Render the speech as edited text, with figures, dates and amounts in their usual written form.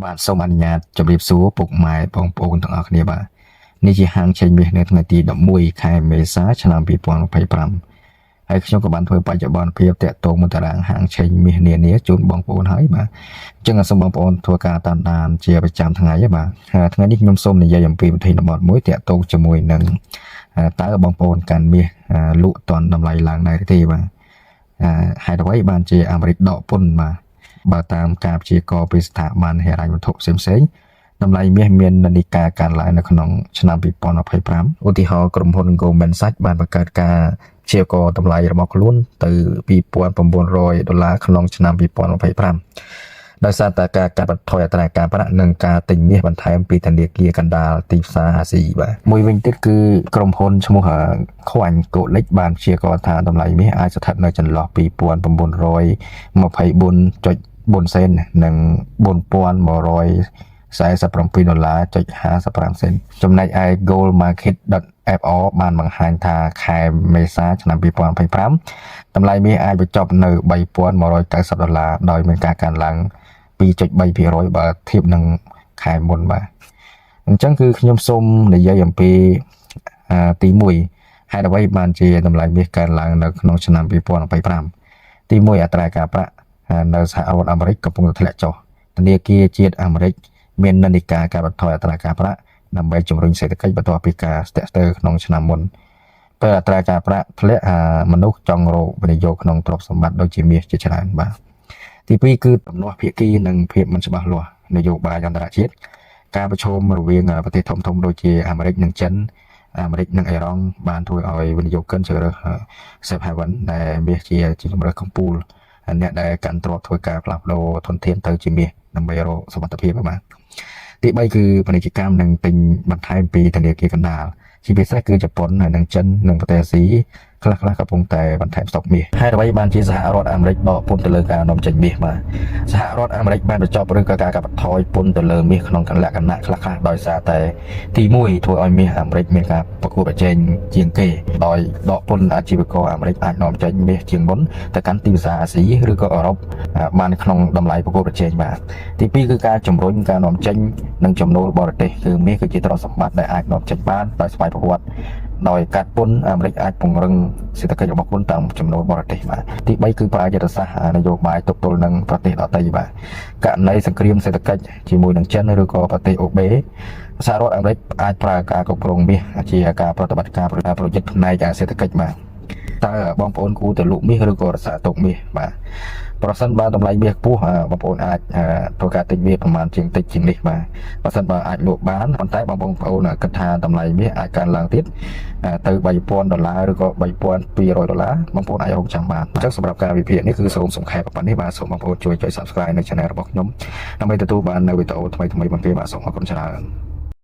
បាទសូមអនុញ្ញាតជម្រាបសួរពុកម៉ែបងប្អូនទាំងអស់គ្នាបាទនេះជាហាងចេញមាសនៅថ្ងៃទី11ខែមេសាឆ្នាំ2025ហើយខ្ញុំក៏បានធ្វើបច្ចុប្បន្នភាពតាក់ទងមកតារាងហាងចេញមាសនានាជូនបងប្អូនហើយបាទអញ្ចឹងសូមបងប្អូនធ្វើការតាមដានជាប្រចាំថ្ងៃបាទថ្ងៃនេះខ្ញុំសូមនិយាយអំពីវិធីបត់មួយតាក់ទងជាមួយនឹងតើបងប្អូនកាន់មាសលក់តន់តម្លៃឡើងដែរទេបាទហេតុអ្វីបានជាអាមេរិកដកពន្ធបាទបើតាមការព្យាករណ៍ពីស្ថាប័នហិរញ្ញវត្ថុផ្សេងៗតម្លៃមាសមាននិន្នាការកើនឡើងនៅក្នុងឆ្នាំ2025ឧទាហរណ៍ក្រុមហ៊ុន Goldman Sachs បានបង្កើតការព្យាករណ៍តម្លៃរបស់ខ្លួនទៅ$2,900ក្នុងឆ្នាំ2025ដោយសារតែការកាត់បន្ថយអត្រាការប្រាក់និងការទិញមាសបន្ថែមពីធនាគារកណ្ដាលទីផ្សារអាស៊ីបាទមួយវិញទៀតគឺក្រុមហ៊ុនឈ្មោះខ្វាញ់កូលិចបានព្យាករណ៍ថាតម្លៃមាសអាចស្ថិតនៅចន្លោះពី$2,924.4 សេននិង$4,147.55 សេនចំណែកឯ goldmarket.fr បានបង្ហាញថាខែមេសាឆ្នាំ2025តម្លៃមាសអាចបញ្ចប់នៅ$3,190ដោយមានការកើនឡើង2.3% បើធៀបនឹងខែមុនបាទអញ្ចឹងគឺខ្ញុំសូមនិយាយអំពីទី1ហេតុអ្វីបានជាតម្លៃមាសកើនឡើងនៅក្នុងឆ្នាំ2025ទី1អត្រាការប្រាក់នៅសហរដ្ឋអាមេរិកកំពុងតែធ្លាក់ចុះធនាគារជាតិអាមេរិកមាននិន្នាការកាត់បន្ថយអត្រាការប្រាក់ដើម្បីជំរុញសេដ្ឋកិច្ចបន្ទាប់ពីការស្ទាក់ស្ទើរក្នុងឆ្នាំមុនពេលអត្រាការប្រាក់ធ្លាក់មនុស្សចង់រកវិនិយោគក្នុងទ្រព្យសម្បត្តិដូចជាមាសជាច្រើនបាទទី2គឺទំនាស់ភាគីនិងភាពមិនច្បាស់លាស់នយោបាយអន្តរជាតិការប្រឈមរវាងប្រទេសធំៗដូចជាអាមេរិកនិងចិនអាមេរិកនិងអ៊ីរ៉ង់បានធ្វើឲ្យវិនិយោគិនជ្រើសរើស Safe Haven ដែលមាសជាជម្រើសកំពូលអ្នកដែលកាន់ទ្រព្យធ្វើការផ្លាស់ប្ដូរធនធានទៅជាមាសដើម្បីរកសុវត្ថិភាពបាទទី3គឺពាណិជ្ជកម្មនឹងទិញបន្ថែមពីធនាគារកណ្ដាលជាពិសេសគឺជប៉ុនហើយនិងចិននិងប្រទេសអាស៊ីខ្លះៗកំពុងតែបន្ថែមស្តុកមាសហើយអ្វីបានជាសហរដ្ឋអាមេរិកដកពន្ធទៅលើការនាំចេញមាសបាទសហរដ្ឋអាមេរិកបានបញ្ចប់ឬក៏ការកាត់បន្ថយពន្ធទៅលើមាសក្នុងលក្ខណៈខ្លះៗដោយសារតែទី1ធ្វើឲ្យមាសអាមេរិកមានការប្រកួតប្រជែងជាងគេដោយដកពន្ធអាជីវករអាមេរិកអាចនាំចេញមាសជាងមុនទៅកាន់ទីផ្សារអាស៊ីឬក៏អឺរ៉ុបបានក្នុងតម្លៃប្រកួតប្រជែងបាទទី2គឺការជំរុញការនាំចេញនិងចំណូលបរទេសគឺមាសគឺជាទ្រព្យសម្បត្តិដែលអាចនាំចេញបានដោយស្វ័យប្រវត្តិដោយកាត់ពន្ធអាមេរិកអាចពង្រឹងសេដ្ឋកិច្ចរបស់ខ្លួនតាមចំណូលបរទេសបាទទី3គឺប្រើយុទ្ធសាស្ត្រនយោបាយទប់ទល់នឹងប្រទេសដទៃបាទករណីសង្គ្រាមសេដ្ឋកិច្ចជាមួយនឹងចិនឬក៏ប្រទេសអូបេសហរដ្ឋអាមេរិកអាចប្រើការគ្រប់គ្រងមាសជាការប្រតិបត្តិការប្រយុទ្ធផ្នែកសេដ្ឋកិច្ចបាទតើបងប្អូនគួរទៅលក់មាសឬក៏រក្សាទុកមាសបាទប្រសិនបើតម្លៃមាសខ្ពស់បងប្អូនអាចធ្វើការទិញមាសប្រមាណជាងតិចជាងនេះបាទបើសិនបើអាចលក់បានប៉ុន្តែបងប្អូនគិតថាតម្លៃមាសអាចកើនឡើងទៀតទៅ$3,000ឬក៏$3,200បងប្អូនអាចរងចាំបានអញ្ចឹងសម្រាប់ការវិភាគនេះគឺសូមសង្ខេបប៉ុណ្នេះបាទសូមបងប្អូនជួយ Subscribe នៅ Channel របស់ខ្ញុំដើម្បីទទួលបាននៅវីដេអូថ្មីៗបន្ទាប់បាទសូមអរគុណច្រើន